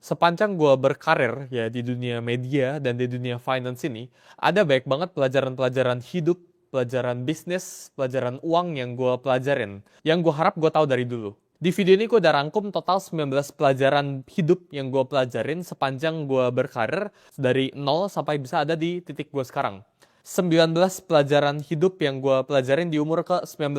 Sepanjang gue berkarir ya di dunia media dan di dunia finance ini, ada banyak banget pelajaran-pelajaran hidup, pelajaran bisnis, pelajaran uang yang gue pelajarin, yang gue harap gue tahu dari dulu. Di video ini gue udah rangkum total 19 pelajaran hidup yang gue pelajarin sepanjang gue berkarir dari nol sampai bisa ada di titik gue sekarang. 19 pelajaran hidup yang gue pelajarin di umur ke-19.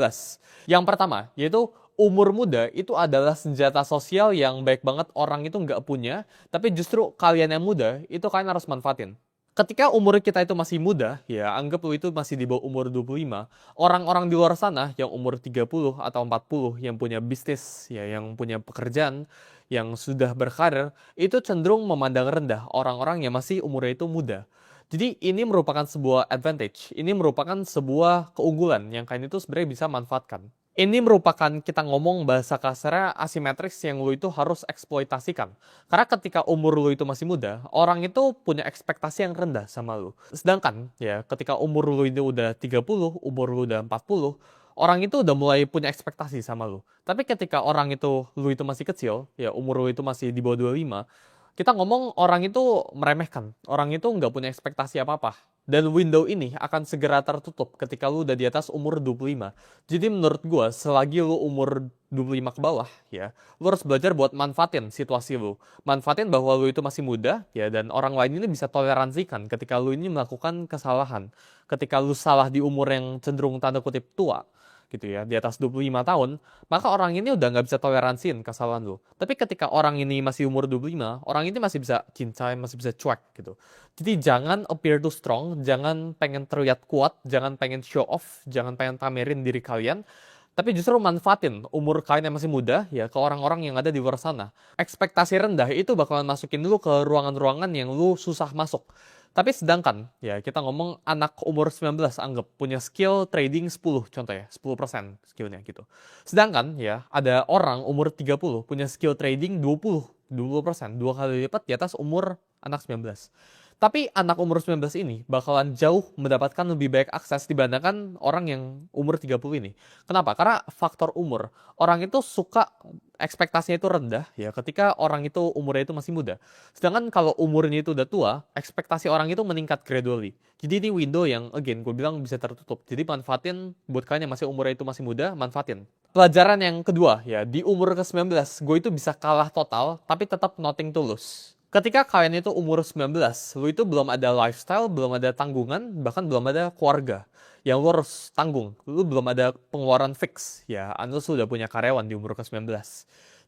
Yang pertama, yaitu umur muda itu adalah senjata sosial yang baik banget orang itu nggak punya, tapi justru kalian yang muda, itu kalian harus manfaatin. Ketika umur kita itu masih muda, ya anggap lu itu masih di bawah umur 25, orang-orang di luar sana yang umur 30 atau 40 yang punya bisnis, ya yang punya pekerjaan, yang sudah berkarir, itu cenderung memandang rendah orang-orang yang masih umurnya itu muda. Jadi ini merupakan sebuah advantage, ini merupakan sebuah keunggulan yang kalian itu sebenarnya bisa manfaatkan. Ini merupakan kita ngomong bahasa kasarnya asimetris yang lu itu harus eksploitasikan. Karena ketika umur lu itu masih muda, orang itu punya ekspektasi yang rendah sama lu. Sedangkan ya ketika umur lu itu udah 30, umur lu udah 40, orang itu udah mulai punya ekspektasi sama lu. Tapi ketika orang itu lu itu masih kecil, ya umur lu itu masih di bawah 25, kita ngomong orang itu meremehkan. Orang itu nggak punya ekspektasi apa-apa. Dan window ini akan segera tertutup ketika lu udah di atas umur 25. Jadi menurut gue, selagi lu umur 25 ke bawah, ya, lu harus belajar buat manfaatin situasi lu. Manfaatin bahwa lu itu masih muda, ya, dan orang lain ini bisa toleransikan ketika lu ini melakukan kesalahan. Ketika lu salah di umur yang cenderung tanda kutip tua, gitu ya, di atas 25 tahun, maka orang ini udah nggak bisa toleransiin kesalahan lu. Tapi ketika orang ini masih umur 25, orang ini masih bisa cincai, masih bisa cuek gitu. Jadi jangan appear too strong, jangan pengen terlihat kuat, jangan pengen show off, jangan pengen pamerin diri kalian, tapi justru manfaatin umur kalian yang masih muda ya ke orang-orang yang ada di luar sana. Ekspektasi rendah itu bakalan masukin lu ke ruangan-ruangan yang lu susah masuk. Tapi sedangkan, ya kita ngomong anak umur 19 anggap punya skill trading 10 contoh ya, 10% skillnya gitu. Sedangkan ya ada orang umur 30 punya skill trading 20%, dua kali lipat di atas umur anak 19. Tapi anak umur 19 ini bakalan jauh mendapatkan lebih banyak akses dibandingkan orang yang umur 30 ini. Kenapa? Karena faktor umur. Orang itu suka ekspektasinya itu rendah ya ketika orang itu umurnya itu masih muda. Sedangkan kalau umurnya itu udah tua, ekspektasi orang itu meningkat gradually. Jadi ini window yang again gue bilang bisa tertutup. Jadi manfaatin buat kalian yang masih umurnya itu masih muda, manfaatin. Pelajaran yang kedua ya, di umur ke-19 gue itu bisa kalah total tapi tetap nothing to lose. Ketika kalian itu umur 19, lu itu belum ada lifestyle, belum ada tanggungan, bahkan belum ada keluarga yang lu harus tanggung. Lu belum ada pengeluaran fix, ya, unless lu sudah punya karyawan di umur ke-19.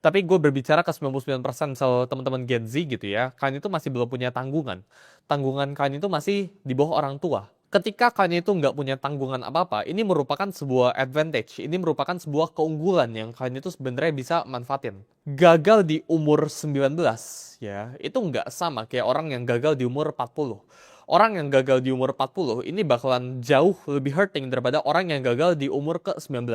Tapi gue berbicara ke 99% misal teman-teman Gen Z gitu ya, kalian itu masih belum punya tanggungan. Tanggungan kalian itu masih di bawah orang tua. Ketika kalian itu nggak punya tanggungan apa-apa, ini merupakan sebuah advantage, ini merupakan sebuah keunggulan yang kalian itu sebenarnya bisa manfaatin. Gagal di umur 19, ya, itu nggak sama kayak orang yang gagal di umur 40. Orang yang gagal di umur 40 ini bakalan jauh lebih hurting daripada orang yang gagal di umur ke-19.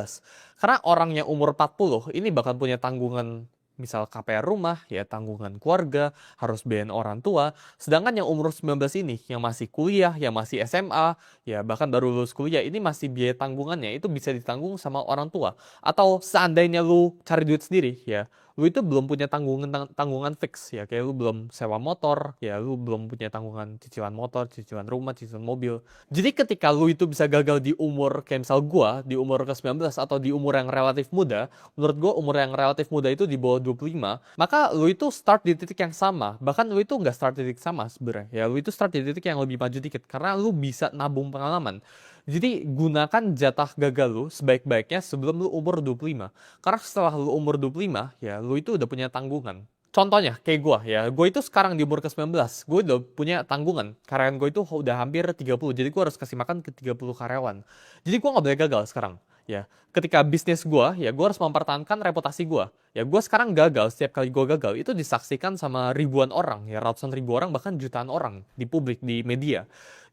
Karena orang yang umur 40 ini bakal punya tanggungan misal KPR rumah, ya tanggungan keluarga, harus bayarin orang tua. Sedangkan yang umur 19 ini, yang masih kuliah, yang masih SMA, ya bahkan baru lulus kuliah, ini masih biaya tanggungannya, itu bisa ditanggung sama orang tua. Atau seandainya lu cari duit sendiri, ya, lu itu belum punya tanggungan fix, ya kayak lu belum sewa motor, ya lu belum punya tanggungan cicilan motor, cicilan rumah, cicilan mobil. Jadi ketika lu itu bisa gagal di umur, kayak misal gua, di umur ke-19 atau di umur yang relatif muda, menurut gue umur yang relatif muda itu di bawah 25, maka lu itu start di titik yang sama. Bahkan lu itu nggak start di titik sama sebenarnya. Ya lu itu start di titik yang lebih maju dikit karena lu bisa nabung pengalaman. Jadi gunakan jatah gagal lu sebaik-baiknya sebelum lu umur 25. Karena setelah lu umur 25, ya lu itu udah punya tanggungan. Contohnya, kayak gue ya, gue itu sekarang di umur ke-19, gue udah punya tanggungan. Karyawan gue itu udah hampir 30, jadi gue harus kasih makan ke 30 karyawan. Jadi gue nggak boleh gagal sekarang. Ya, ketika bisnis gue, ya gue harus mempertahankan reputasi gue. Ya, gue sekarang gagal, setiap kali gue gagal, itu disaksikan sama ribuan orang, ya ratusan ribu orang, bahkan jutaan orang di publik, di media.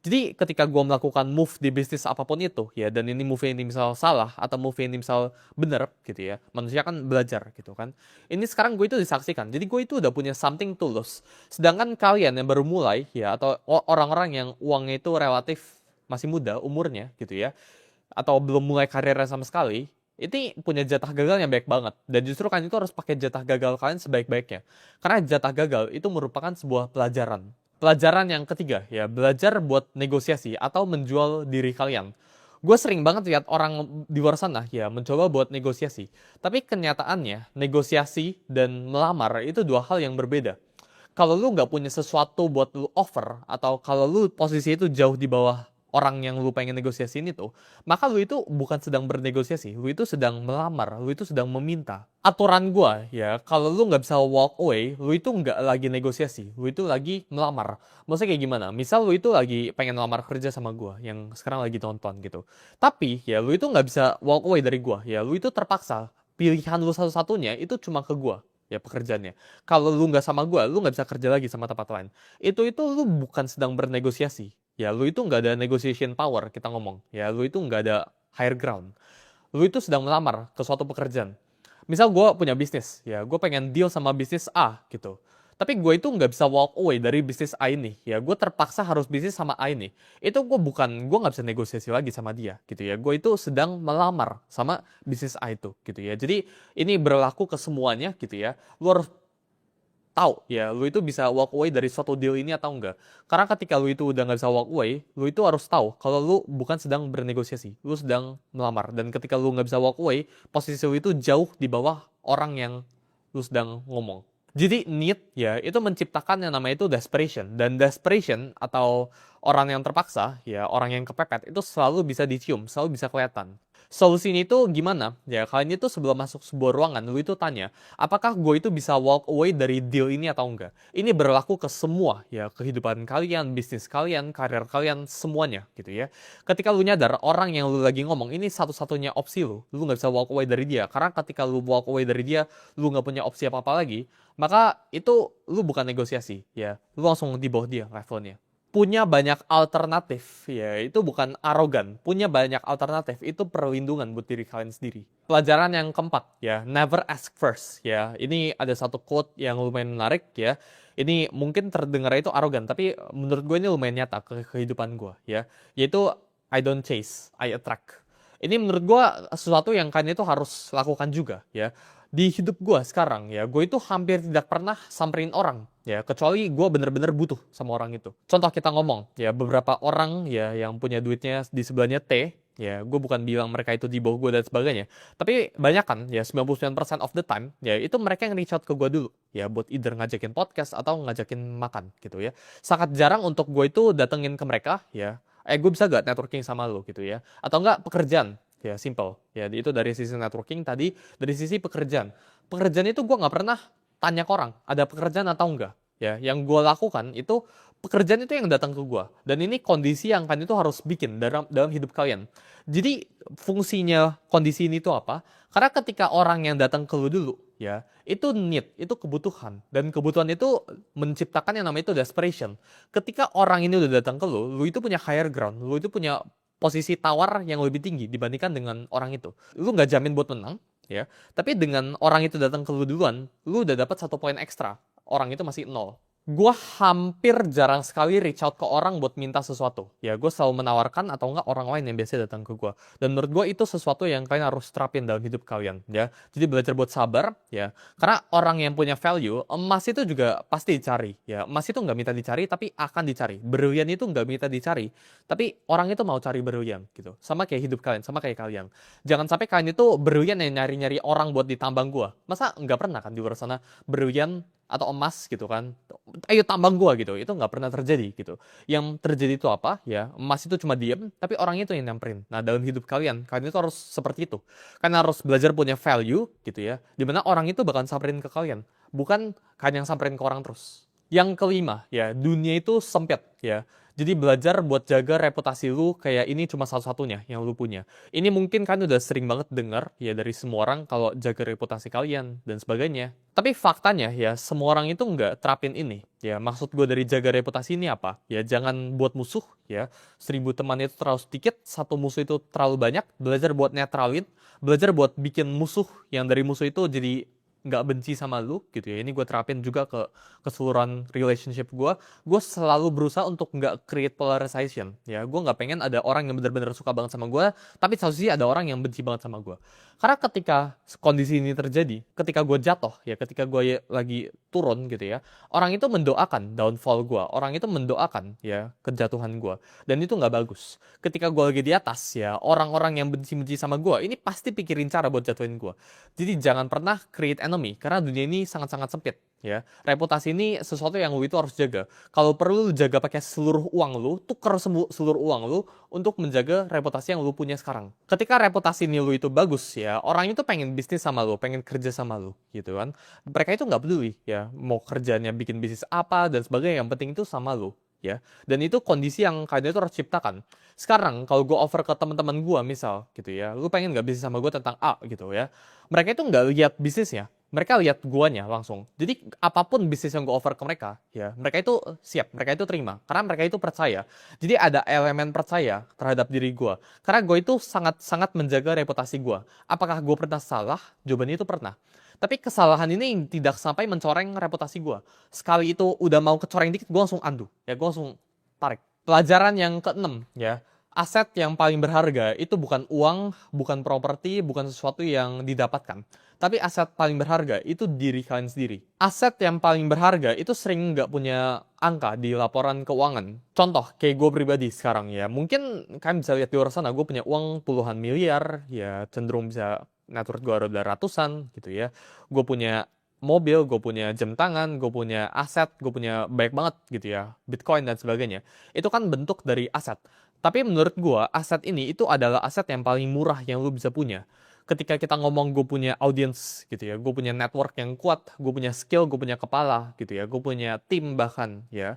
Jadi ketika gue melakukan move di bisnis apapun itu, ya, dan ini move ini misal salah, atau move ini misal bener, gitu ya, manusia kan belajar, gitu kan. Ini sekarang gue itu disaksikan, jadi gue itu udah punya something to lose. Sedangkan kalian yang baru mulai, ya, atau orang-orang yang uangnya itu relatif masih muda umurnya, gitu ya, atau belum mulai karirnya sama sekali, ini punya jatah gagal yang baik banget. Dan justru kalian itu harus pakai jatah gagal kalian sebaik-baiknya. Karena jatah gagal itu merupakan sebuah pelajaran. Pelajaran yang ketiga, ya, belajar buat negosiasi atau menjual diri kalian. Gue sering banget lihat orang di luar sana, ya, mencoba buat negosiasi. Tapi kenyataannya, negosiasi dan melamar itu dua hal yang berbeda. Kalau lu nggak punya sesuatu buat lu offer, atau kalau lu posisi itu jauh di bawah orang yang lu pengen negosiasiin itu, maka lu itu bukan sedang bernegosiasi, lu itu sedang melamar, lu itu sedang meminta. Aturan gua, ya, kalau lu nggak bisa walk away, lu itu nggak lagi negosiasi, lu itu lagi melamar. Maksudnya kayak gimana? Misal lu itu lagi pengen melamar kerja sama gua, yang sekarang lagi nonton gitu. Tapi, ya, lu itu nggak bisa walk away dari gua, ya, lu itu terpaksa. Pilihan lu satu-satunya itu cuma ke gua, ya, pekerjaannya. Kalau lu nggak sama gua, lu nggak bisa kerja lagi sama tempat lain. Itu lu bukan sedang bernegosiasi. Ya, lu itu nggak ada negotiation power, kita ngomong. Ya, lu itu nggak ada higher ground. Lu itu sedang melamar ke suatu pekerjaan. Misal gue punya bisnis, ya, gue pengen deal sama bisnis A, gitu. Tapi gue itu nggak bisa walk away dari bisnis A ini. Ya, gue terpaksa harus bisnis sama A ini. Itu gue nggak bisa negosiasi lagi sama dia, gitu ya. Gue itu sedang melamar sama bisnis A itu, gitu ya. Jadi, ini berlaku ke semuanya, gitu ya. Lu harus tahu, ya, lu itu bisa walk away dari suatu deal ini atau enggak. Karena ketika lu itu udah nggak bisa walk away, lu itu harus tahu kalau lu bukan sedang bernegosiasi, lu sedang melamar. Dan ketika lu nggak bisa walk away, posisi lu itu jauh di bawah orang yang lu sedang ngomong. Jadi need, ya, itu menciptakan yang namanya itu desperation. Dan desperation atau orang yang terpaksa, ya, orang yang kepepet, itu selalu bisa dicium, selalu bisa kelihatan. Solusinya itu gimana? Ya, kalian itu sebelum masuk sebuah ruangan, lu itu tanya, apakah gue itu bisa walk away dari deal ini atau enggak? Ini berlaku ke semua, ya, kehidupan kalian, bisnis kalian, karir kalian, semuanya, gitu ya. Ketika lu nyadar, orang yang lu lagi ngomong, ini satu-satunya opsi lu nggak bisa walk away dari dia. Karena ketika lu walk away dari dia, lu nggak punya opsi apa-apa lagi, maka itu lu bukan negosiasi, ya. Lu langsung di bawah dia levelnya. Punya banyak alternatif, ya, itu bukan arogan. Punya banyak alternatif itu perlindungan buat diri kalian sendiri. Pelajaran yang keempat, ya, never ask first, ya. Ini ada satu quote yang lumayan menarik, ya. Ini mungkin terdengar itu arogan, tapi menurut gue ini lumayan nyata ke kehidupan gue, ya. Yaitu I don't chase, I attract. Ini menurut gue sesuatu yang kalian itu harus lakukan juga, ya. Di hidup gue sekarang, ya, gue itu hampir tidak pernah samperin orang, ya, kecuali gue bener-bener butuh sama orang itu. Contoh kita ngomong, ya, beberapa orang, ya, yang punya duitnya di sebelahnya T, ya, gue bukan bilang mereka itu di bawah gue dan sebagainya, tapi banyak kan, ya, 99% of the time, ya, itu mereka yang reach out ke gue dulu, ya, buat either ngajakin podcast atau ngajakin makan, gitu ya. Sangat jarang untuk gue itu datengin ke mereka, ya, gue bisa gak networking sama lo, gitu ya, atau enggak pekerjaan. Ya, simple. Ya, itu dari sisi networking tadi, dari sisi pekerjaan. Pekerjaan itu gue nggak pernah tanya ke orang, ada pekerjaan atau enggak. Ya, yang gue lakukan itu, pekerjaan itu yang datang ke gue. Dan ini kondisi yang kan itu harus bikin dalam hidup kalian. Jadi, fungsinya kondisi ini itu apa? Karena ketika orang yang datang ke lu dulu, ya, itu need, itu kebutuhan. Dan kebutuhan itu menciptakan yang namanya itu desperation. Ketika orang ini udah datang ke lu itu punya higher ground, lu itu punya posisi tawar yang lebih tinggi dibandingkan dengan orang itu. Lu nggak jamin buat menang, ya. Tapi dengan orang itu datang ke lu duluan, lu udah dapat 1 poin ekstra. Orang itu masih 0. Gue hampir jarang sekali reach out ke orang buat minta sesuatu. Ya, gue selalu menawarkan atau enggak orang lain yang biasa datang ke gue. Dan menurut gue itu sesuatu yang kalian harus terapin dalam hidup kalian, ya. Jadi belajar buat sabar, ya. Karena orang yang punya value, emas itu juga pasti dicari, ya. Emas itu nggak minta dicari, tapi akan dicari. Berlian itu nggak minta dicari, tapi orang itu mau cari berlian, gitu. Sama kayak hidup kalian, sama kayak kalian. Jangan sampai kalian itu berlian yang nyari-nyari orang buat ditambang gue. Masa nggak pernah kan di luar sana berlian atau emas gitu kan, ayo tambang gua gitu, itu nggak pernah terjadi gitu. Yang terjadi itu apa, ya, emas itu cuma diem, tapi orang itu yang nyamperin. Nah, dalam hidup kalian itu harus seperti itu. Kalian harus belajar punya value gitu ya, dimana orang itu bakal samperin ke kalian, bukan kalian yang samperin ke orang terus. Yang kelima, ya, dunia itu sempit, ya. Jadi belajar buat jaga reputasi lu kayak ini cuma satu-satunya yang lu punya. Ini mungkin kan udah sering banget dengar ya dari semua orang kalau jaga reputasi kalian dan sebagainya. Tapi faktanya ya semua orang itu nggak terapin ini. Ya maksud gue dari jaga reputasi ini apa? Ya jangan buat musuh ya. 1.000 teman itu terlalu sedikit, satu musuh itu terlalu banyak. Belajar buat netralin, belajar buat bikin musuh yang dari musuh itu jadi nggak benci sama lu gitu ya. Ini gue terapin juga ke keseluruhan relationship gue. Gue selalu berusaha untuk nggak create polarization ya. Gue nggak pengen ada orang yang benar-benar suka banget sama gue, tapi satu sisi ada orang yang benci banget sama gue. Karena ketika kondisi ini terjadi, ketika gue jatuh, ya ketika gue lagi turun gitu ya, orang itu mendoakan downfall gue, orang itu mendoakan ya kejatuhan gue, dan itu nggak bagus. Ketika gue lagi di atas ya, orang-orang yang benci-benci sama gue, ini pasti pikirin cara buat jatuhin gue. Jadi jangan pernah create enemy, karena dunia ini sangat-sangat sempit. Ya, reputasi ini sesuatu yang lu itu harus jaga. Kalau perlu lu jaga pakai seluruh uang lu, tuker seluruh uang lu untuk menjaga reputasi yang lu punya sekarang. Ketika reputasi ini lu itu bagus ya, orang itu pengen bisnis sama lu, pengen kerja sama lu, gitu kan. Mereka itu nggak peduli ya, mau kerjanya bikin bisnis apa dan sebagainya, yang penting itu sama lu. Ya, dan itu kondisi yang kalian itu harus ciptakan. Sekarang kalau gue offer ke teman-teman gue misal gitu ya, lu pengen nggak bisnis sama gue tentang A gitu ya, mereka itu nggak lihat bisnisnya, mereka lihat guanya langsung. Jadi apapun bisnis yang gue offer ke mereka, ya mereka itu siap, mereka itu terima, karena mereka itu percaya. Jadi ada elemen percaya terhadap diri gue, karena gue itu sangat-sangat menjaga reputasi gue. Apakah gue pernah salah? Jawabannya itu pernah. Tapi kesalahan ini tidak sampai mencoreng reputasi gue. Sekali itu udah mau kecoreng dikit, gue langsung undo, ya gue langsung tarik. Pelajaran yang keenam, ya. Aset yang paling berharga itu bukan uang, bukan properti, bukan sesuatu yang didapatkan. Tapi aset paling berharga itu diri kalian sendiri. Aset yang paling berharga itu sering nggak punya angka di laporan keuangan. Contoh, kayak gue pribadi sekarang ya. Mungkin kalian bisa lihat di luar sana, gue punya uang puluhan miliar, ya cenderung bisa net worth gue ada ratusan gitu ya. Gue punya mobil, gue punya jam tangan, gue punya aset, gue punya banyak banget gitu ya. Bitcoin dan sebagainya. Itu kan bentuk dari aset. Tapi menurut gue, aset ini itu adalah aset yang paling murah yang lu bisa punya. Ketika kita ngomong gue punya audience gitu ya, gue punya network yang kuat, gue punya skill, gue punya kepala gitu ya, gue punya tim bahkan ya.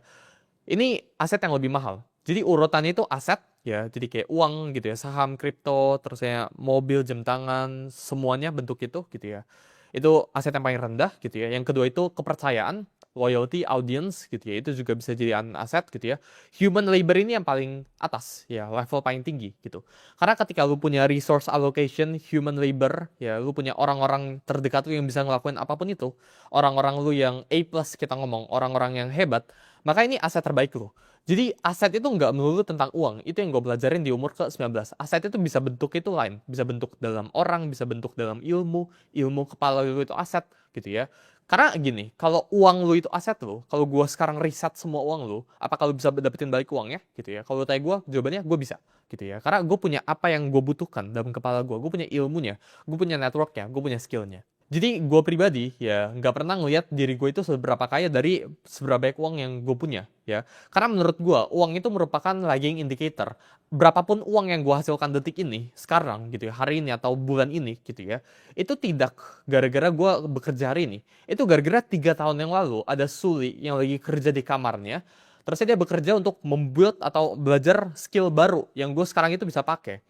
Ini aset yang lebih mahal. Jadi urutannya itu aset ya, jadi kayak uang gitu ya, saham, kripto, terus ya mobil, jam tangan, semuanya bentuk itu gitu ya. Itu aset yang paling rendah gitu ya. Yang kedua itu kepercayaan, loyalty, audience gitu ya. Itu juga bisa jadi aset gitu ya. Human labor ini yang paling atas ya, level paling tinggi gitu. Karena ketika lu punya resource allocation, human labor ya, lu punya orang-orang terdekat lu yang bisa ngelakuin apapun itu. Orang-orang lu yang A+ kita ngomong, orang-orang yang hebat, maka ini aset terbaik lu. Jadi aset itu nggak melulu tentang uang. Itu yang gue pelajarin di umur ke-19. Aset itu bisa bentuk itu lain. Bisa bentuk dalam orang, bisa bentuk dalam ilmu. Ilmu kepala lu itu aset gitu ya. Karena gini, kalau uang lu itu aset lu, kalau gue sekarang riset semua uang lu, apakah lu bisa dapetin balik uangnya gitu ya? Kalau tanya gue, jawabannya gue bisa gitu ya. Karena gue punya apa yang gue butuhkan dalam kepala gue punya ilmunya, gue punya networknya, gue punya skillnya. Jadi gue pribadi ya nggak pernah ngelihat diri gue itu seberapa kaya dari seberapa banyak uang yang gue punya ya. Karena menurut gue uang itu merupakan lagging indicator. Berapapun uang yang gue hasilkan detik ini, sekarang gitu ya, hari ini atau bulan ini gitu ya, itu tidak gara-gara gue bekerja hari ini. Itu gara-gara 3 tahun yang lalu ada Suli yang lagi kerja di kamarnya. Terus dia bekerja untuk membuild atau belajar skill baru yang gue sekarang itu bisa pakai.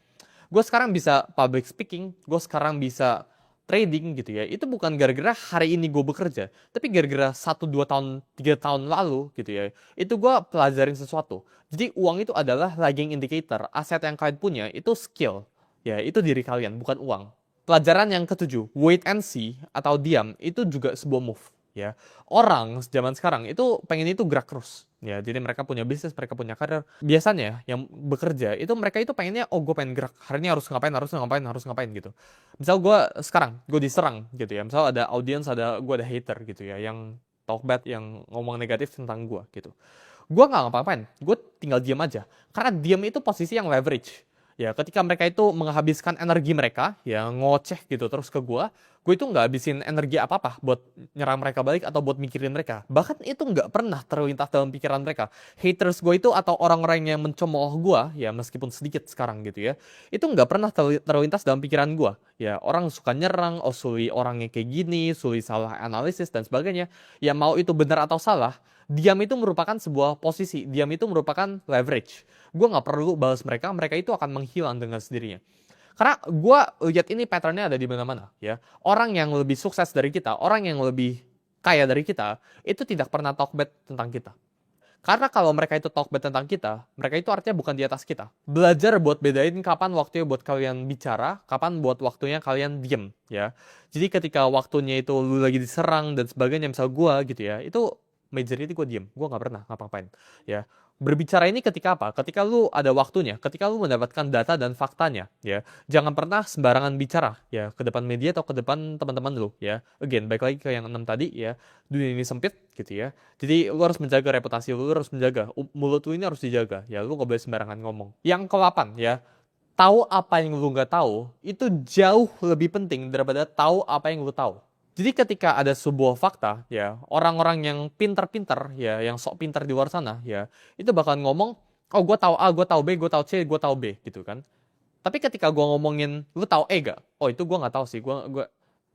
Gue sekarang bisa public speaking, gue sekarang bisa trading gitu ya. Itu bukan gara-gara hari ini gue bekerja, tapi gara-gara 1, 2 tahun, 3 tahun lalu gitu ya. Itu gue pelajarin sesuatu. Jadi uang itu adalah lagging indicator. Aset yang kalian punya itu skill. Ya, itu diri kalian, bukan uang. Pelajaran yang ketujuh, wait and see atau diam, itu juga sebuah move. Ya, orang zaman sekarang itu pengen itu gerak terus. Ya, jadi mereka punya bisnis, mereka punya karir. Biasanya yang bekerja itu mereka itu pengennya, oh gue pengen gerak, hari ini harus ngapain, harus ngapain, harus ngapain gitu. Misal gue sekarang, gue diserang gitu ya. Misal ada audience, gue ada hater gitu ya, yang talk bad, yang ngomong negatif tentang gue gitu. Gue nggak ngapa-ngapain, gue tinggal diam aja. Karena diam itu posisi yang leverage. Ya, ketika mereka itu menghabiskan energi mereka, ya ngoceh gitu terus ke gue itu nggak habisin energi apa-apa buat nyerang mereka balik atau buat mikirin mereka. Bahkan itu nggak pernah terlintas dalam pikiran mereka. Haters gue itu atau orang-orang yang mencemooh gue, ya meskipun sedikit sekarang gitu ya, itu nggak pernah terlintas dalam pikiran gue. Ya, orang suka nyerang, oh Suli orangnya kayak gini, Suli salah analisis dan sebagainya. Ya mau itu benar atau salah, diam itu merupakan sebuah posisi, diam itu merupakan leverage. Gue nggak perlu balas mereka, mereka itu akan menghilang dengan sendirinya. Karena gue lihat ini patternnya ada di mana-mana ya. Orang yang lebih sukses dari kita, orang yang lebih kaya dari kita, itu tidak pernah talk bad tentang kita. Karena kalau mereka itu talk bad tentang kita, mereka itu artinya bukan di atas kita. Belajar buat bedain kapan waktunya buat kalian bicara, kapan buat waktunya kalian diem ya. Jadi ketika waktunya itu lu lagi diserang dan sebagainya, misal gue gitu ya, itu majority gue diem, gue nggak pernah ngapa-ngapain. Ya, berbicara ini ketika apa? Ketika lu ada waktunya, ketika lu mendapatkan data dan faktanya, ya. Jangan pernah sembarangan bicara, ya, ke depan media atau ke depan teman-teman lu, ya. Again, balik lagi ke yang 6 tadi, ya. Dunia ini sempit, gitu ya. Jadi lu harus menjaga reputasi lu harus menjaga mulut lu ini harus dijaga, ya. Lu nggak boleh sembarangan ngomong. Yang ke-8, ya. Tahu apa yang lu nggak tahu itu jauh lebih penting daripada tahu apa yang lu tahu. Jadi ketika ada sebuah fakta, ya, orang-orang yang pintar-pintar, ya, yang sok pintar di luar sana, ya, itu bakal ngomong, oh gue tahu A, gue tahu B, gue tahu C, gue tahu B, gitu kan. Tapi ketika gue ngomongin, lu tahu E gak? Oh itu gue nggak tahu sih, gue.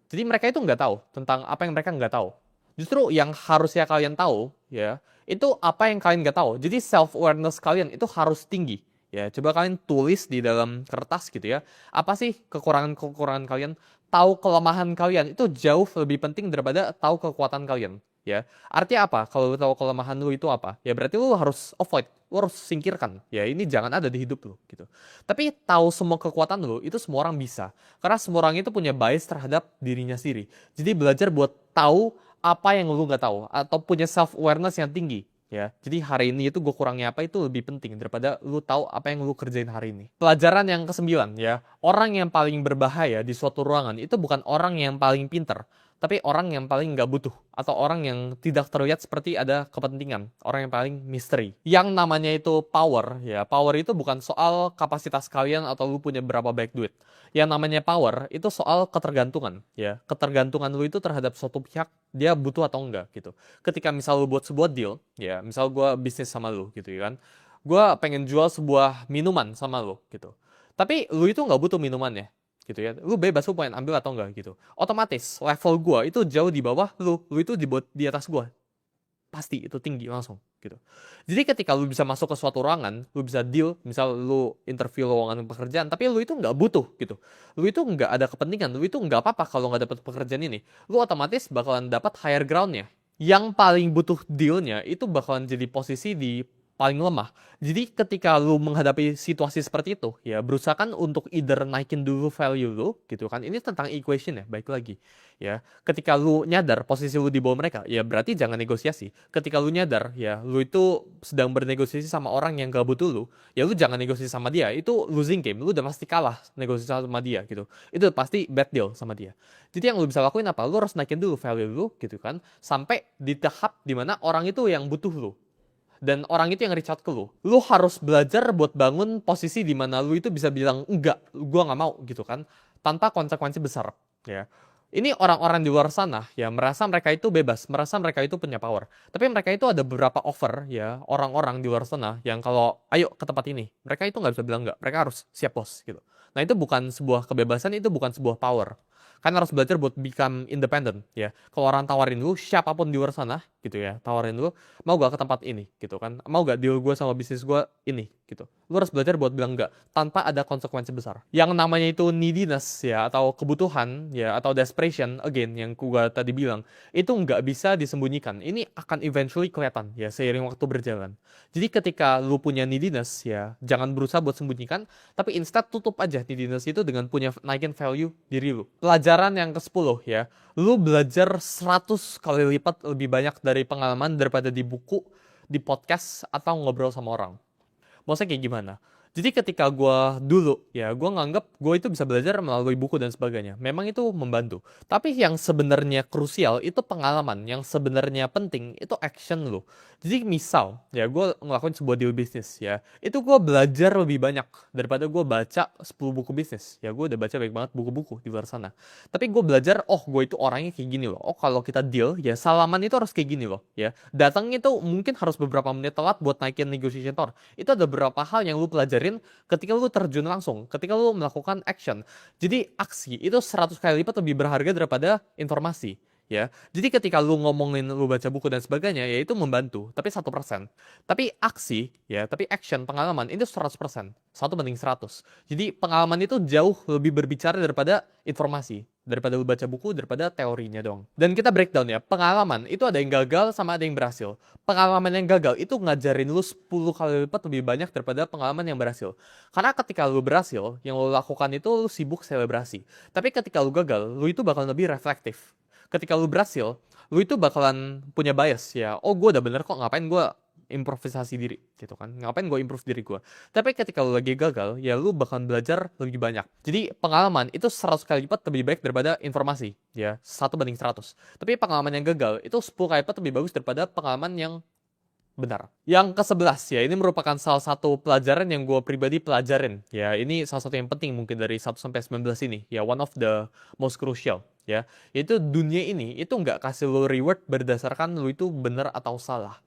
Jadi mereka itu nggak tahu tentang apa yang mereka nggak tahu. Justru yang harusnya kalian tahu, ya, itu apa yang kalian nggak tahu. Jadi self-awareness kalian itu harus tinggi. Ya, coba kalian tulis di dalam kertas gitu ya. Apa sih kekurangan-kekurangan kalian? Tahu kelemahan kalian itu jauh lebih penting daripada tahu kekuatan kalian, ya. Artinya apa? Kalau lu tahu kelemahan lu itu apa? Ya berarti lu harus avoid, lu harus singkirkan. Ya ini jangan ada di hidup lu gitu. Tapi tahu semua kekuatan lu itu semua orang bisa. Karena semua orang itu punya bias terhadap dirinya sendiri. Jadi belajar buat tahu apa yang lu nggak tahu atau punya self awareness yang tinggi. Ya, jadi hari ini itu gue kurangnya apa itu lebih penting daripada lu tahu apa yang lu kerjain hari ini. Pelajaran yang ke-9 ya, orang yang paling berbahaya di suatu ruangan itu bukan orang yang paling pinter, tapi orang yang paling nggak butuh atau orang yang tidak terlihat seperti ada kepentingan, orang yang paling misteri. Yang namanya itu power, ya power itu bukan soal kapasitas kalian atau lu punya berapa banyak duit. Yang namanya power itu soal ketergantungan, ya ketergantungan lu itu terhadap suatu pihak dia butuh atau enggak gitu. Ketika misal lu buat sebuah deal, ya misal gue bisnis sama lu gitu ya kan, gue pengen jual sebuah minuman sama lu gitu. Tapi lu itu nggak butuh minumannya gitu ya, lu bebas lu pengen ambil atau enggak gitu. Otomatis level gue itu jauh di bawah lu itu di atas gue. Pasti itu tinggi langsung gitu. Jadi ketika lu bisa masuk ke suatu ruangan, lu bisa deal, misal lu interview lowongan pekerjaan, tapi lu itu nggak butuh gitu. Lu itu nggak ada kepentingan, lu itu nggak apa-apa kalau nggak dapat pekerjaan ini. Lu otomatis bakalan dapat higher groundnya. Yang paling butuh dealnya itu bakalan jadi posisi di paling lemah. Jadi ketika lu menghadapi situasi seperti itu, ya berusahakan untuk either naikin dulu value lu, gitu kan. Ini tentang equation ya, baik lagi. Ya, ketika lu nyadar posisi lu di bawah mereka, ya berarti jangan negosiasi. Ketika lu nyadar, ya lu itu sedang bernegosiasi sama orang yang gak butuh lu, ya lu jangan negosiasi sama dia. Itu losing game, lu udah pasti kalah negosiasi sama dia gitu. Itu pasti bad deal sama dia. Jadi yang lu bisa lakuin apa? Lu harus naikin dulu value lu gitu kan, sampai di tahap dimana orang itu yang butuh lu. Dan orang itu yang reach out ke lu. Lu harus belajar buat bangun posisi di mana lu itu bisa bilang, enggak, gua nggak mau gitu kan. Tanpa konsekuensi besar. Ya. Ini orang-orang di luar sana ya merasa mereka itu bebas, merasa mereka itu punya power. Tapi mereka itu ada beberapa offer ya orang-orang di luar sana yang kalau ayo ke tempat ini, mereka itu nggak bisa bilang enggak, mereka harus siap bos gitu. Nah itu bukan sebuah kebebasan, itu bukan sebuah power. Kan harus belajar buat become independent ya. Kalau orang tawarin lu, siapapun di luar sana gitu ya, tawarin lu, mau gak ke tempat ini gitu kan, mau gak deal gue sama bisnis gue ini gitu. Lu harus belajar buat bilang enggak tanpa ada konsekuensi besar. Yang namanya itu neediness ya atau kebutuhan ya atau desperation again yang gue tadi bilang itu nggak bisa disembunyikan. Ini akan eventually kelihatan ya seiring waktu berjalan. Jadi ketika lu punya neediness ya jangan berusaha buat sembunyikan, tapi instead tutup aja neediness itu dengan punya naikin value diri lu. Pelajaran yang ke-10 ya, lu belajar 100 kali lipat lebih banyak dari pengalaman daripada di buku, di podcast, atau ngobrol sama orang. Maksudnya kayak gimana? Jadi ketika gue dulu, ya gue nganggap gue itu bisa belajar melalui buku dan sebagainya. Memang itu membantu. Tapi yang sebenarnya krusial itu pengalaman. Yang sebenarnya penting itu action lo. Jadi misal, ya gue ngelakuin sebuah deal bisnis ya. Itu gue belajar lebih banyak daripada gue baca 10 buku bisnis. Ya gue udah baca banyak banget buku-buku di luar sana. Tapi gue belajar, oh gue itu orangnya kayak gini loh. Oh kalau kita deal, ya salaman itu harus kayak gini loh. Ya datangnya itu mungkin harus beberapa menit telat buat naikin negotiation tower. Itu ada beberapa hal yang lu pelajarin ketika lu terjun langsung, ketika lu melakukan action. Jadi aksi itu 100 kali lipat lebih berharga daripada informasi. Ya, jadi ketika lu ngomongin lu baca buku dan sebagainya, ya itu membantu, tapi 1%. Tapi aksi, ya, tapi action, pengalaman itu 100%. 1 banding 100. Jadi pengalaman itu jauh lebih berbicara daripada informasi, daripada lu baca buku, daripada teorinya dong. Dan kita breakdown ya, pengalaman itu ada yang gagal sama ada yang berhasil. Pengalaman yang gagal itu ngajarin lu 10 kali lipat lebih banyak daripada pengalaman yang berhasil. Karena ketika lu berhasil, yang lu lakukan itu lu sibuk selebrasi. Tapi ketika lu gagal, lu itu bakal lebih reflektif. Ketika lu berhasil, lu itu bakalan punya bias ya. Oh, gue udah bener kok, ngapain gue improvisasi diri gitu kan, ngapain gue improve diri gue. Tapi ketika lu lagi gagal ya lu bakalan belajar lebih banyak. Jadi pengalaman itu 100 kali lipat lebih baik daripada informasi ya, 1 banding 100. Tapi pengalaman yang gagal itu 10 kali lipat lebih bagus daripada pengalaman yang benar. Yang ke-11 ya, ini merupakan salah satu pelajaran yang gue pribadi pelajarin ya. Ini salah satu yang penting mungkin dari 1 sampai 19 ini ya, one of the most crucial ya. Yaitu dunia ini itu nggak kasih lo reward berdasarkan lo itu benar atau salah.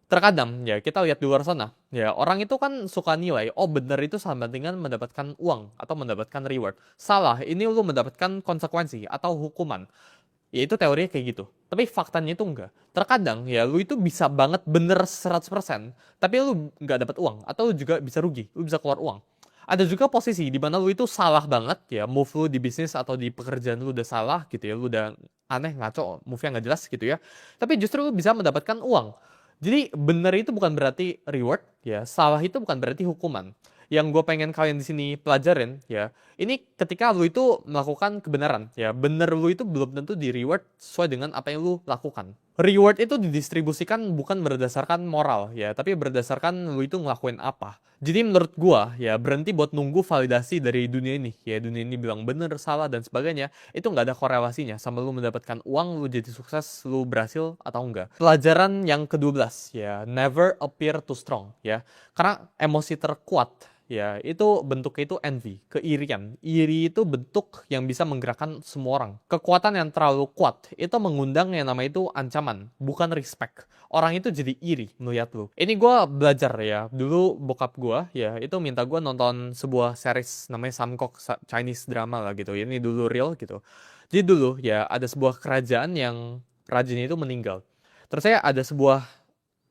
Terkadang ya kita lihat di luar sana ya, orang itu kan suka nilai, oh benar itu sama dengan mendapatkan uang atau mendapatkan reward. Salah, ini lu mendapatkan konsekuensi atau hukuman. Ya itu teorinya kayak gitu. Tapi faktanya itu enggak. Terkadang ya lu itu bisa banget bener 100%, tapi lu nggak dapat uang atau lu juga bisa rugi, lu bisa keluar uang. Ada juga posisi di mana lu itu salah banget ya, move lu di bisnis atau di pekerjaan lu udah salah gitu ya, lu udah aneh, ngaco, move-nya nggak jelas gitu ya. Tapi justru lu bisa mendapatkan uang. Jadi bener itu bukan berarti reward ya, salah itu bukan berarti hukuman. Yang gue pengen kalian di sini pelajarin ya, ini ketika lu itu melakukan kebenaran ya, bener lu itu belum tentu di reward sesuai dengan apa yang lu lakukan. Reward itu didistribusikan bukan berdasarkan moral ya, tapi berdasarkan lu itu ngelakuin apa. Jadi menurut gua ya, berhenti buat nunggu validasi dari dunia ini ya, dunia ini bilang bener, salah dan sebagainya, itu nggak ada korelasinya sama lu mendapatkan uang, lu jadi sukses, lu berhasil atau enggak. Pelajaran yang ke-12 ya, never appear too strong ya, karena emosi terkuat ya, itu bentuknya itu envy, keirian. Iri itu bentuk yang bisa menggerakkan semua orang. Kekuatan yang terlalu kuat itu mengundang yang namanya itu ancaman, bukan respect. Orang itu jadi iri melihat lu. Ini gue belajar ya, dulu bokap gue ya, itu minta gue nonton sebuah series namanya Samkok, Chinese drama lah gitu. Ini dulu real gitu. Jadi dulu ya, ada sebuah kerajaan yang rajanya itu meninggal. Terus saya ada sebuah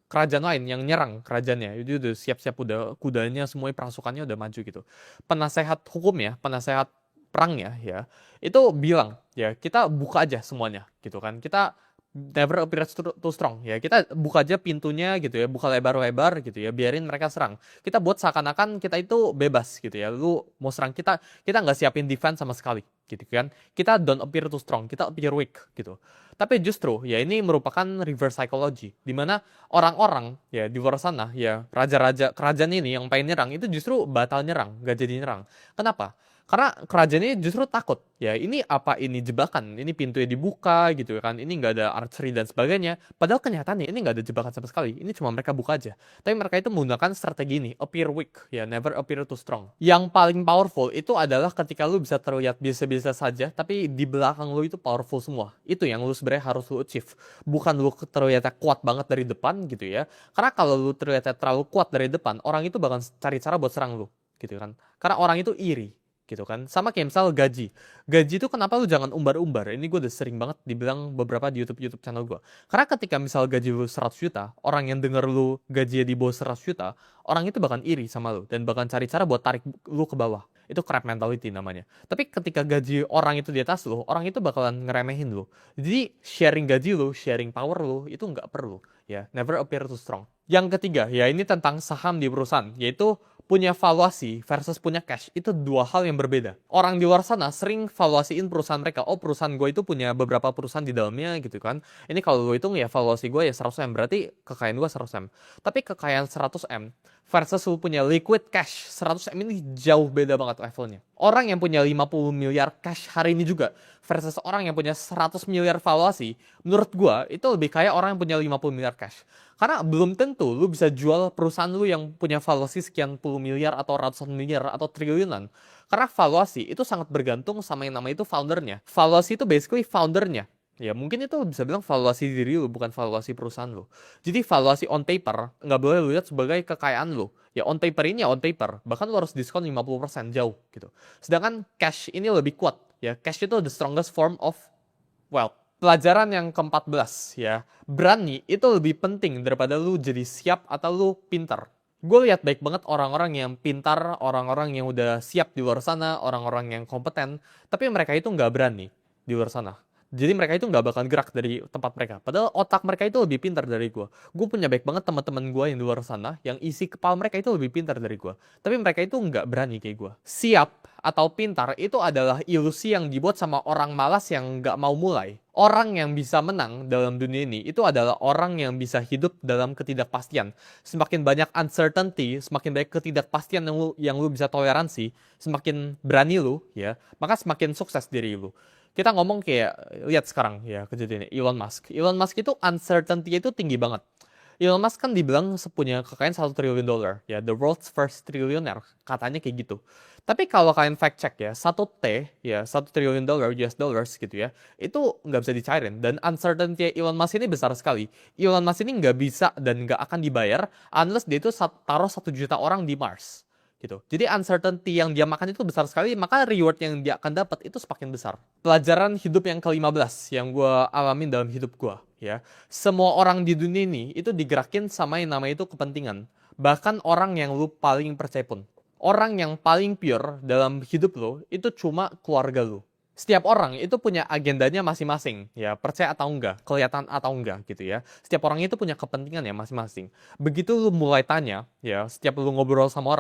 kerajaan lain yang nyerang kerajaannya. Itu udah siap-siap, udah kudanya semuanya, pasukannya udah maju gitu. Penasehat hukum ya, penasehat perangnya ya, itu bilang ya kita buka aja semuanya gitu kan. Kita never appear too strong ya. Kita buka aja pintunya gitu ya, buka lebar-lebar gitu ya, biarin mereka serang. Kita buat seakan-akan kita itu bebas gitu ya. Lu mau serang kita, kita nggak siapin defense sama sekali gitu kan. Kita don't appear too strong, kita appear weak gitu. Tapi justru ya ini merupakan reverse psychology, di mana orang-orang ya di luar sana ya, raja-raja kerajaan ini yang pengen nyerang itu justru batal nyerang, gak jadi nyerang. Kenapa? Karena kerajaan ini justru takut ya, ini apa, ini jebakan, ini pintunya dibuka gitu kan, ini nggak ada archery dan sebagainya. Padahal kenyataannya ini nggak ada jebakan sama sekali, ini cuma mereka buka aja. Tapi mereka itu menggunakan strategi ini, appear weak ya, never appear too strong. Yang paling powerful itu adalah ketika lu bisa terlihat biasa-biasa saja, tapi di belakang lu itu powerful semua. Itu yang lu sebenarnya harus lu achieve, bukan lu terlihat kuat banget dari depan gitu ya. Karena kalau lu terlihat terlalu kuat dari depan, orang itu bakal cari cara buat serang lu gitu kan. Karena orang itu iri gitu kan. Sama kayak misal gaji. Gaji itu kenapa lu jangan umbar-umbar? Ini gue udah sering banget dibilang beberapa di YouTube channel gue. Karena ketika misal gaji lu 100 juta, orang yang denger lu gajinya di bawah 100 juta, orang itu bakal iri sama lu dan bakal cari cara buat tarik lu ke bawah. Itu crab mentality namanya. Tapi ketika gaji orang itu di atas lu, orang itu bakalan ngeremehin lu. Jadi sharing gaji lu, sharing power lu, itu nggak perlu. Ya, never appear too strong. Yang ketiga, ya ini tentang saham di perusahaan, yaitu punya valuasi versus punya cash, itu dua hal yang berbeda. Orang di luar sana sering valuasiin perusahaan mereka. Oh, perusahaan gue itu punya beberapa perusahaan di dalamnya gitu kan. Ini kalau lo hitung ya valuasi gue ya 100M, berarti kekayaan gue 100M. Tapi kekayaan 100M versus lo punya liquid cash 100M ini jauh beda banget levelnya. Orang yang punya 50 miliar cash hari ini juga versus orang yang punya 100 miliar valuasi, menurut gue itu lebih kaya orang yang punya 50 miliar cash. Karena belum tentu lu bisa jual perusahaan lu yang punya valuasi sekian puluh miliar atau ratusan miliar atau triliunan. Karena valuasi itu sangat bergantung sama yang namanya itu foundernya. Valuasi itu basically foundernya. Ya mungkin itu bisa bilang valuasi diri lu, bukan valuasi perusahaan lu. Jadi valuasi on paper nggak boleh lu lihat sebagai kekayaan lu. Ya on paper ini ya on paper. Bahkan lu harus diskon 50% jauh gitu. Sedangkan cash ini lebih kuat. Ya cash itu the strongest form of wealth. Pelajaran yang ke-14 ya, berani itu lebih penting daripada lu jadi siap atau lu pintar. Gue lihat baik banget orang-orang yang pintar, orang-orang yang udah siap di luar sana, orang-orang yang kompeten, tapi mereka itu nggak berani di luar sana. Jadi mereka itu nggak bakal gerak dari tempat mereka. Padahal otak mereka itu lebih pintar dari gue. Gue punya baik banget teman-teman gue yang di luar sana, yang isi kepala mereka itu lebih pintar dari gue. Tapi mereka itu nggak berani kayak gue. Siap atau pintar itu adalah ilusi yang dibuat sama orang malas yang nggak mau mulai. Orang yang bisa menang dalam dunia ini itu adalah orang yang bisa hidup dalam ketidakpastian. Semakin banyak uncertainty, semakin banyak ketidakpastian yang lu bisa toleransi, semakin berani lu, ya, maka semakin sukses diri lu. Kita ngomong kayak, lihat sekarang ya kejadiannya, Elon Musk. Elon Musk itu uncertainty itu tinggi banget. Elon Musk kan dibilang punya kekayaan $1 triliun, ya, the world's first trillionaire, katanya kayak gitu. Tapi kalau kalian fact check ya, 1T, ya, $1 triliun US dollars gitu ya, itu nggak bisa dicairin. Dan uncertainty Elon Musk ini besar sekali. Elon Musk ini nggak bisa dan nggak akan dibayar unless dia itu taruh 1 juta orang di Mars gitu. Jadi uncertainty yang dia makan itu besar sekali, maka reward yang dia akan dapat itu semakin besar. Pelajaran hidup yang ke-15 yang gue alamin dalam hidup gue, ya. Semua orang di dunia ini itu digerakin sama yang namanya itu kepentingan. Bahkan orang yang lu paling percaya pun. Orang yang paling pure dalam hidup lo itu cuma keluarga lu. Setiap orang itu punya agendanya masing-masing, ya, percaya atau enggak, kelihatan atau enggak gitu ya. Setiap orang itu punya kepentingan ya masing-masing. Begitu lu mulai tanya, ya, setiap lu ngobrol sama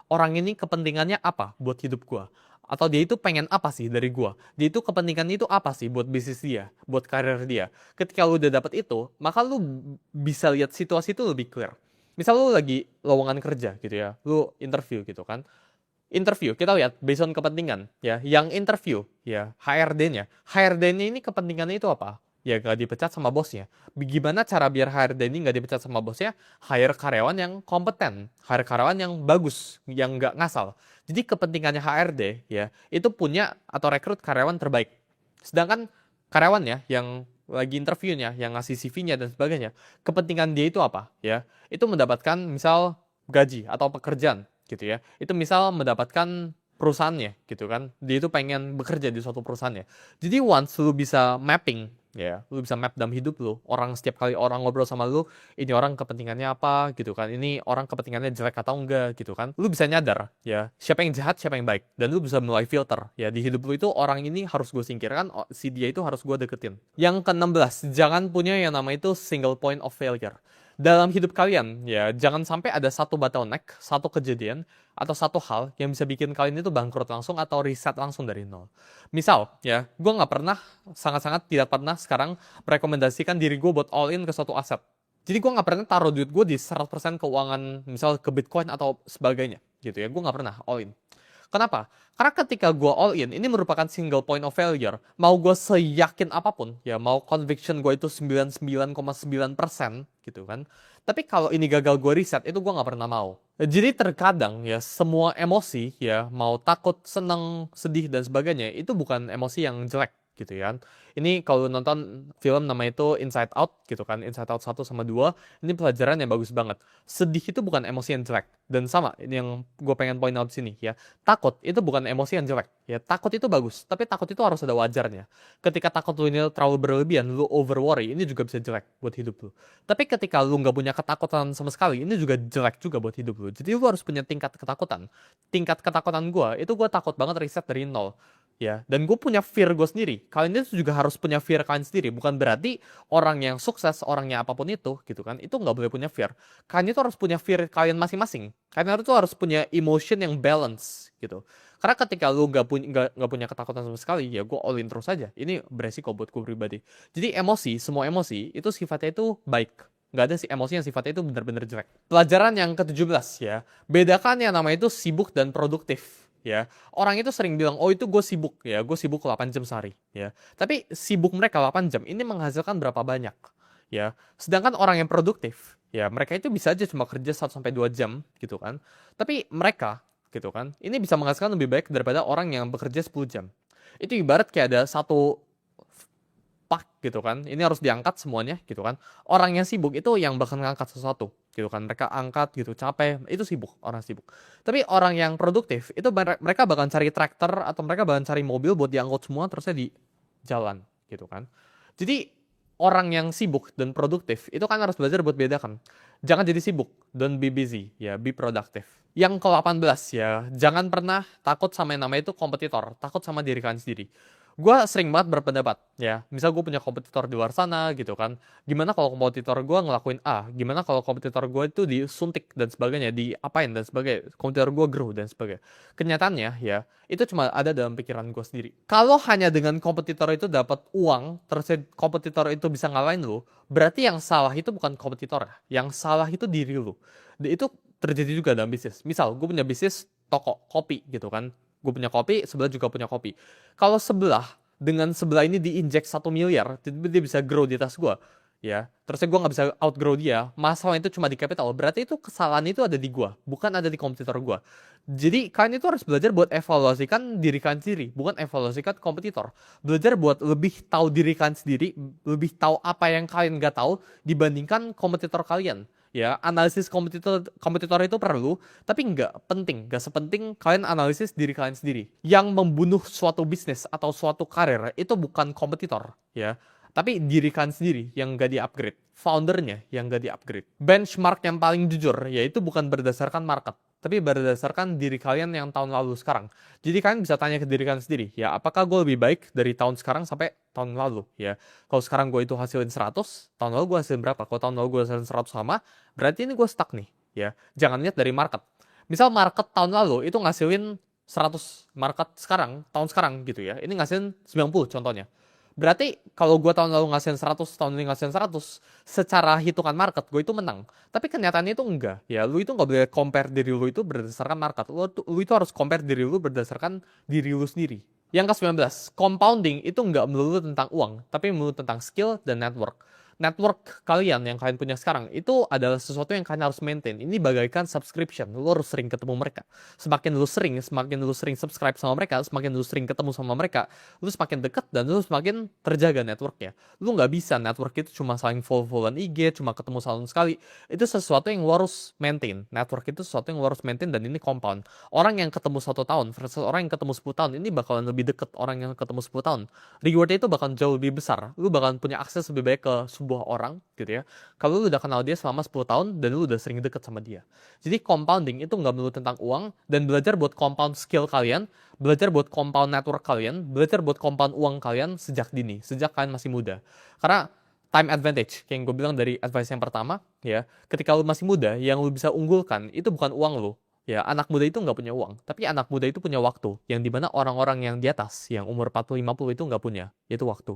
orang ini kepentingannya apa buat hidup gua? Atau dia itu pengen apa sih dari gua? Dia itu kepentingannya itu apa sih buat bisnis dia, buat karir dia? Ketika lu udah dapet itu, maka lu bisa lihat situasi itu lebih clear. Misal lu lagi lowongan kerja gitu ya, lu interview gitu kan. Interview, kita lihat based on kepentingan, ya. Yang interview, ya, HRD-nya. HRD-nya ini kepentingannya itu apa? Ya, gak dipecat sama bosnya. Gimana cara biar HRD ini gak dipecat sama bosnya? Hire karyawan yang kompeten, hire karyawan yang bagus, yang gak ngasal. Jadi kepentingannya HRD, ya, itu punya atau rekrut karyawan terbaik. Sedangkan karyawannya yang lagi interviewnya, yang ngasih CV-nya dan sebagainya, kepentingan dia itu apa? Ya, itu mendapatkan misal gaji atau pekerjaan gitu ya. Itu misal mendapatkan perusahaannya gitu kan. Dia itu pengen bekerja di suatu perusahaannya. Jadi once lu bisa mapping, ya, lu bisa map dalam hidup lu. Orang setiap kali orang ngobrol sama lu, ini orang kepentingannya apa gitu kan. Ini orang kepentingannya jelek atau enggak gitu kan. Lu bisa nyadar, ya, siapa yang jahat, siapa yang baik. Dan lu bisa mulai filter, ya, di hidup lu itu orang ini harus gue singkirkan, si dia itu harus gue deketin. Yang ke-16, jangan punya yang nama itu single point of failure. Dalam hidup kalian, ya, jangan sampai ada satu bottleneck, satu kejadian, atau satu hal yang bisa bikin kalian itu bangkrut langsung atau reset langsung dari nol. Misal, ya, gue nggak pernah, sangat-sangat tidak pernah sekarang merekomendasikan diri gue buat all in ke suatu aset. Jadi gue nggak pernah taruh duit gue di 100% keuangan, misal ke Bitcoin atau sebagainya, gitu ya. Gue nggak pernah all in. Kenapa? Karena ketika gue all in, ini merupakan single point of failure. Mau gue seyakin apapun, ya, mau conviction gue itu 99,9% gitu kan. Tapi kalau ini gagal gue riset, itu gue nggak pernah mau. Jadi terkadang ya semua emosi, ya, mau takut, seneng, sedih dan sebagainya, itu bukan emosi yang jelek gitu ya. Ini kalau nonton film namanya itu Inside Out gitu kan, Inside Out 1 sama 2, ini pelajaran yang bagus banget. Sedih itu bukan emosi yang jelek. Dan sama, ini yang gue pengen point out sini ya. Takut itu bukan emosi yang jelek. Ya, takut itu bagus, tapi takut itu harus ada wajarnya. Ketika takut lu ini terlalu berlebihan, lu over worry, ini juga bisa jelek buat hidup lu. Tapi ketika lu nggak punya ketakutan sama sekali, ini juga jelek juga buat hidup lu. Jadi lu harus punya tingkat ketakutan. Tingkat ketakutan gue takut banget riset dari nol. Ya, dan gue punya fear gue sendiri. Kalian itu juga harus punya fear kalian sendiri. Bukan berarti orang yang sukses, orangnya apapun itu, gitu kan, itu nggak boleh punya fear. Kalian itu harus punya fear kalian masing-masing. Kalian itu harus punya emotion yang balance, gitu. Karena ketika lu nggak punya ketakutan sama sekali, ya gue all in terus aja. Ini beresiko buat gue pribadi. Jadi emosi, semua emosi itu sifatnya itu baik. Nggak ada sih emosi yang sifatnya itu benar-benar jelek. Pelajaran yang ke-17 ya, bedakan yang namanya itu sibuk dan produktif. Ya, orang itu sering bilang, oh itu gue sibuk, ya, gue sibuk 8 jam sehari, ya. Tapi sibuk mereka 8 jam ini menghasilkan berapa banyak, ya. Sedangkan orang yang produktif, ya, mereka itu bisa aja cuma kerja 1 sampai 2 jam, gitu kan. Tapi mereka, gitu kan, ini bisa menghasilkan lebih baik daripada orang yang bekerja 10 jam. Itu ibarat kayak ada satu pak gitu kan, ini harus diangkat semuanya gitu kan. Orang yang sibuk itu yang bakal ngangkat sesuatu gitu kan, mereka angkat gitu, capek, itu sibuk, orang sibuk. Tapi orang yang produktif itu mereka bakal cari traktor atau mereka bakal cari mobil buat diangkut semua terusnya di jalan gitu kan. Jadi orang yang sibuk dan produktif itu kan harus belajar buat bedakan. Jangan jadi sibuk, don't be busy, ya, be productive. Yang ke-18 ya, jangan pernah takut sama yang namanya itu kompetitor, takut sama diri kalian sendiri. Gue sering banget berpendapat, ya. Misal gue punya kompetitor di luar sana gitu kan. Gimana kalau kompetitor gue ngelakuin A? Gimana kalau kompetitor gue itu disuntik dan sebagainya, diapain dan sebagainya. Kompetitor gue grow dan sebagainya. Kenyataannya ya, itu cuma ada dalam pikiran gue sendiri. Kalau hanya dengan kompetitor itu dapat uang, terus kompetitor itu bisa ngalahin lu, berarti yang salah itu bukan kompetitor ya. Yang salah itu diri lu. Dan itu terjadi juga dalam bisnis. Misal, gue punya bisnis toko kopi gitu kan. Gue punya kopi, sebelah juga punya kopi. Kalau sebelah dengan sebelah ini diinjek 1 miliar, tiba-tiba dia bisa grow di atas gue, ya. Terusnya gue nggak bisa outgrow dia. Masalah itu cuma di capital. Berarti itu kesalahan itu ada di gue, bukan ada di kompetitor gue. Jadi kalian itu harus belajar buat evaluasikan diri kalian sendiri, bukan evaluasikan kompetitor. Belajar buat lebih tahu diri kalian sendiri, lebih tahu apa yang kalian nggak tahu dibandingkan kompetitor kalian. Ya, analisis kompetitor itu perlu, tapi nggak penting, nggak sepenting kalian analisis diri kalian sendiri. Yang membunuh suatu bisnis atau suatu karir itu bukan kompetitor, ya, tapi diri kalian sendiri yang nggak di-upgrade, foundernya yang nggak di-upgrade. Benchmark yang paling jujur yaitu bukan berdasarkan market, tapi berdasarkan diri kalian yang tahun lalu sekarang. Jadi kalian bisa tanya ke diri kalian sendiri, ya, apakah gue lebih baik dari tahun sekarang sampai tahun lalu, ya. Kalau sekarang gue itu hasilin 100, tahun lalu gue hasilin berapa? Kalau tahun lalu gue hasilin 100 sama, berarti ini gue stuck nih, ya. Jangan lihat dari market. Misal market tahun lalu itu ngasilin 100, market sekarang, tahun sekarang gitu ya. Ini ngasilin 90 contohnya. Berarti kalau gue tahun lalu ngasilin 100, tahun ini ngasilin 100, secara hitungan market gue itu menang. Tapi kenyataannya itu enggak. Ya, lu itu nggak boleh compare diri lu itu berdasarkan market. Lu itu harus compare diri lu berdasarkan diri lu sendiri. Yang ke-19, compounding itu nggak melulu tentang uang, tapi melulu tentang skill dan network. Network kalian yang kalian punya sekarang itu adalah sesuatu yang kalian harus maintain. Ini bagaikan subscription. Lu harus sering ketemu mereka. Semakin lu sering subscribe sama mereka, semakin lu sering ketemu sama mereka, lu semakin dekat dan lu semakin terjaga networknya. Lu nggak bisa network itu cuma saling follow-followan IG, cuma ketemu setahun sekali. Itu sesuatu yang lu harus maintain. Network itu sesuatu yang lu harus maintain dan ini compound. Orang yang ketemu 1 tahun versus orang yang ketemu 10 tahun, ini bakalan lebih deket orang yang ketemu 10 tahun. Rewardnya itu bakal jauh lebih besar. Lu bakalan punya akses lebih baik ke sebuah orang gitu ya. Kalau lu udah kenal dia selama 10 tahun dan lu udah sering deket sama dia. Jadi compounding itu nggak melulu tentang uang, dan belajar buat compound skill kalian, belajar buat compound network kalian, belajar buat compound uang kalian sejak dini, sejak kalian masih muda. Karena time advantage, kayak yang gue bilang dari advice yang pertama, ya, ketika lu masih muda, yang lu bisa unggulkan itu bukan uang lu. Ya, anak muda itu nggak punya uang, tapi anak muda itu punya waktu, yang dimana orang-orang yang di atas, yang umur 40-50 itu nggak punya, yaitu waktu.